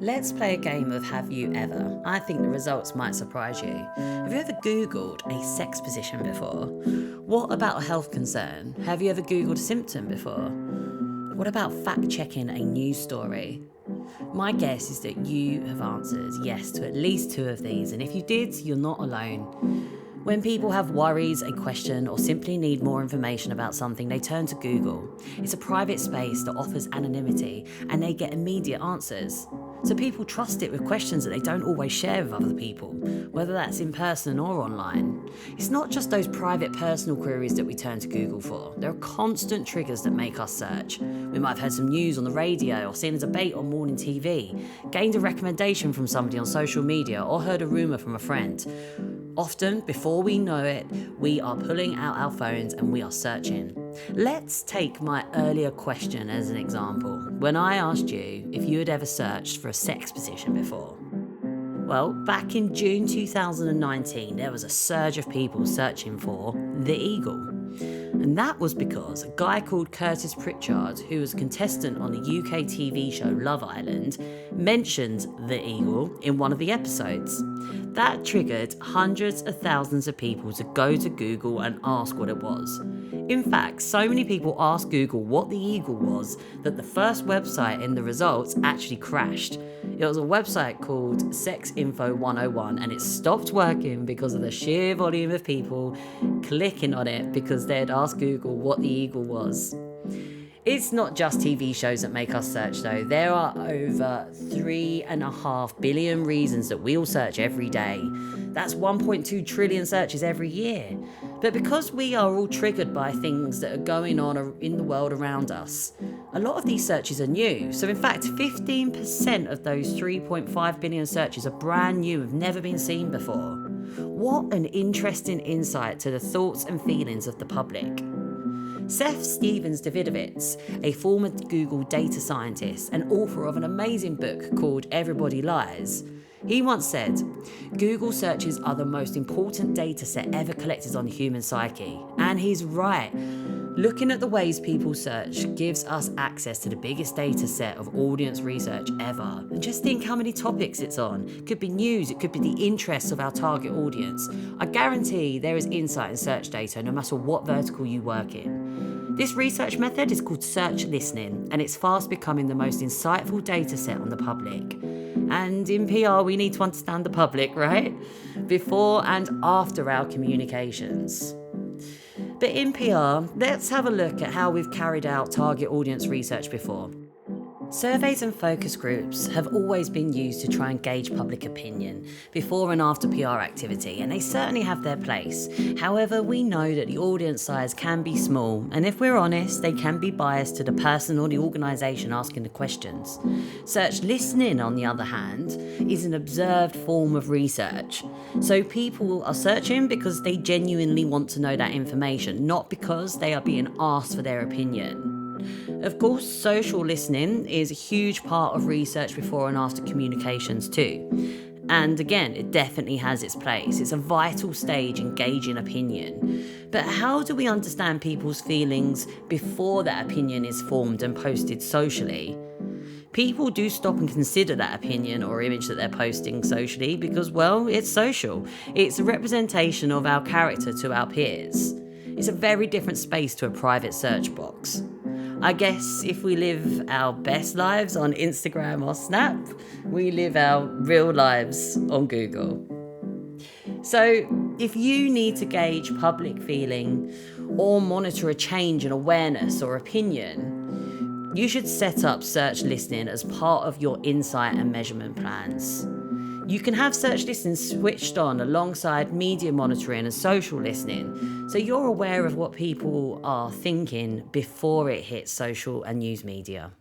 Let's play a game of Have You Ever? I think the results might surprise you. Have you ever Googled a sex position before? What about a health concern? Have you ever Googled a symptom before? What about fact-checking a news story? My guess is that you have answered yes to at least two of these, and if you did, you're not alone. When people have worries, a question, or simply need more information about something, they turn to Google. It's a private space that offers anonymity, and they get immediate answers. So people trust it with questions that they don't always share with other people, whether that's in person or online. It's not just those private personal queries that we turn to Google for. There are constant triggers that make us search. We might have heard some news on the radio or seen a debate on morning TV, gained a recommendation from somebody on social media, or heard a rumour from a friend. Often, before we know it, we are pulling out our phones and we are searching. Let's take my earlier question as an example. When I asked you if you had ever searched for a sex position before. Well, back in June 2019, there was a surge of people searching for the Eagle. And that was because a guy called Curtis Pritchard, who was a contestant on the UK TV show Love Island, mentioned the Eagle in one of the episodes. That triggered hundreds of thousands of people to go to Google and ask what it was. In fact, so many people asked Google what the Eagle was that the first website in the results actually crashed. It was a website called Sex Info 101 and it stopped working because of the sheer volume of people clicking on it because they'd asked Google what the Eagle was. It's not just TV shows that make us search though. There are over 3.5 billion reasons that we all search every day. That's 1.2 trillion searches every year. But because we are all triggered by things that are going on in the world around us, a lot of these searches are new. So in fact, 15% of those 3.5 billion searches are brand new, have never been seen before. What an interesting insight to the thoughts and feelings of the public. Seth Stephens-Davidovitz, a former Google data scientist and author of an amazing book called Everybody Lies, he once said, Google searches are the most important data set ever collected on the human psyche. And he's right. Looking at the ways people search gives us access to the biggest data set of audience research ever. And just think how many topics it's on. It could be news, it could be the interests of our target audience. I guarantee there is insight in search data no matter what vertical you work in. This research method is called search listening, and it's fast becoming the most insightful data set on the public. And in PR, we need to understand the public, right? Before and after our communications. But in PR, let's have a look at how we've carried out target audience research before. Surveys and focus groups have always been used to try and gauge public opinion before and after PR activity, and they certainly have their place. However, we know that the audience size can be small, and if we're honest, they can be biased to the person or the organisation asking the questions. Search listening, on the other hand, is an observed form of research. So people are searching because they genuinely want to know that information, not because they are being asked for their opinion. Of course, social listening is a huge part of research before and after communications too. And again, it definitely has its place. It's a vital stage in gauging opinion. But how do we understand people's feelings before that opinion is formed and posted socially? People do stop and consider that opinion or image that they're posting socially because, well, it's social. It's a representation of our character to our peers. It's a very different space to a private search box. I guess if we live our best lives on Instagram or Snap, we live our real lives on Google. So if you need to gauge public feeling or monitor a change in awareness or opinion, you should set up search listening as part of your insight and measurement plans. You can have search listening switched on alongside media monitoring and social listening, so you're aware of what people are thinking before it hits social and news media.